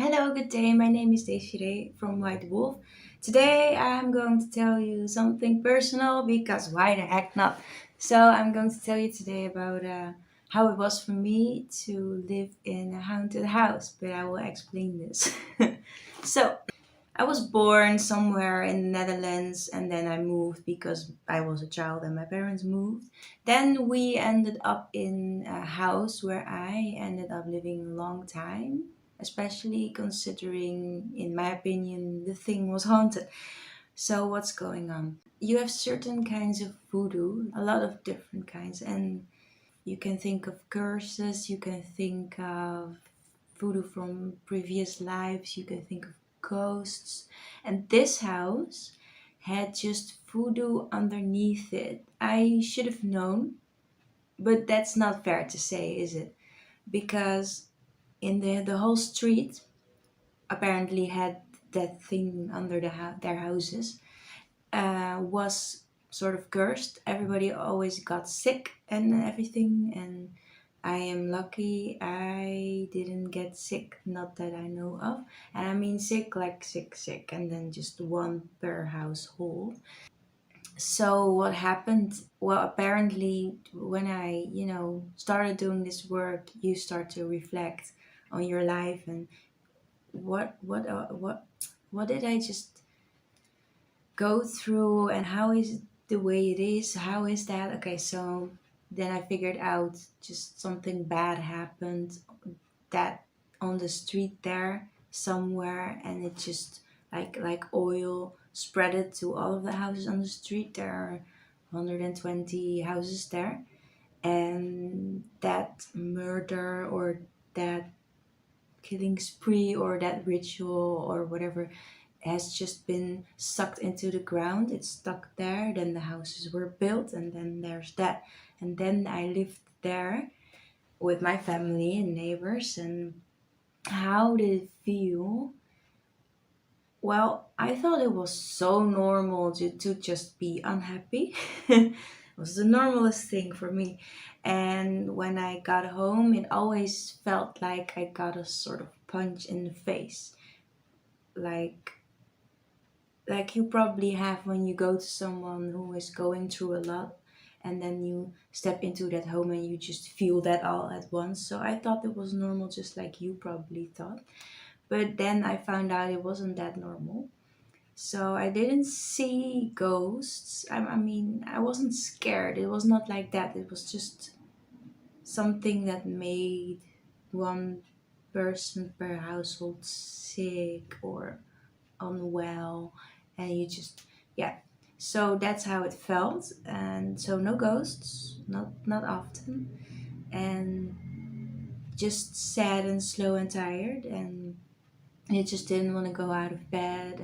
Hello, good day. My name is Desiree from White Wolf. Today I'm going to tell you something personal because why the heck not? So, I'm going to tell you today about how it was for me to live in a haunted house, but I will explain this. So, I was born somewhere in the Netherlands and then I moved because I was a child and my parents moved. Then we ended up in a house where I ended up living a long time, especially considering, in my opinion, the thing was haunted. So, what's going on? You have certain kinds of voodoo, a lot of different kinds, and you can think of curses, you can think of voodoo from previous lives, you can think of ghosts. And this house had just voodoo underneath it. I should have known, but that's not fair to say, is it? Because in the whole street apparently had that thing under their houses was sort of cursed. Everybody always got sick and everything, and I am lucky I didn't get sick, not that I know of. And I mean sick, like sick, sick, and then just one per household. So what happened? Well, apparently, when I started doing this work, you start to reflect on your life and what did I just go through and how is it the way it is? How is that? Okay, so then I figured out just something bad happened that on the street there somewhere, and it just like oil spread it to all of the houses on the street. There are 120 houses there, and that murder or that killing spree or that ritual or whatever has just been sucked into the ground. It's stuck there. Then the houses were built, and then there's that. And then I lived there with my family and neighbors. And how did it feel? Well, I thought it was so normal to just be unhappy. It was the normalest thing for me. And when I got home, it always felt like I got a sort of punch in the face. Like you probably have when you go to someone who is going through a lot and then you step into that home and you just feel that all at once. So I thought it was normal, just like you probably thought. But then I found out it wasn't that normal. So I didn't see ghosts. I mean, I wasn't scared. It was not like that. It was just something that made one person per household sick or unwell, and you just, yeah. So that's how it felt. And so no ghosts, not often, and just sad and slow and tired, and you just didn't want to go out of bed.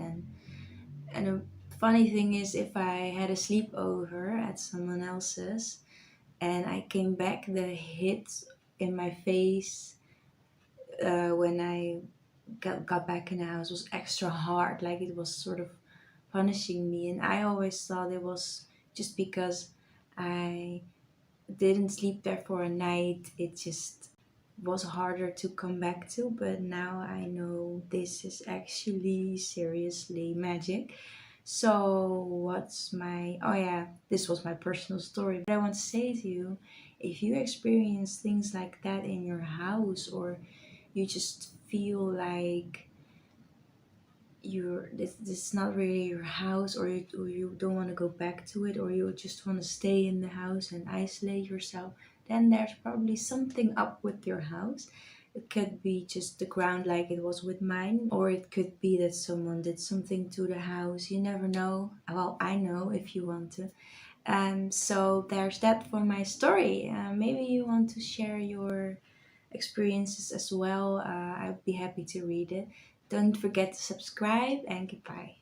And a funny thing is, if I had a sleepover at someone else's and I came back, the hit in my face when I got back in the house was extra hard, like it was sort of punishing me. And I always thought it was just because I didn't sleep there for a night. It just was harder to come back to. But now I know this is actually seriously magic. So, what's my. Oh, yeah, this was my personal story. But I want to say to you, if you experience things like that in your house, or you just feel like this is not really your house, or you don't want to go back to it, or you just want to stay in the house and isolate yourself, then there's probably something up with your house. It could be just the ground like it was with mine, or it could be that someone did something to the house. You never know. Well, I know if you want to. So there's that for my story. Maybe you want to share your experiences as well. I'd be happy to read it. Don't forget to subscribe, and goodbye.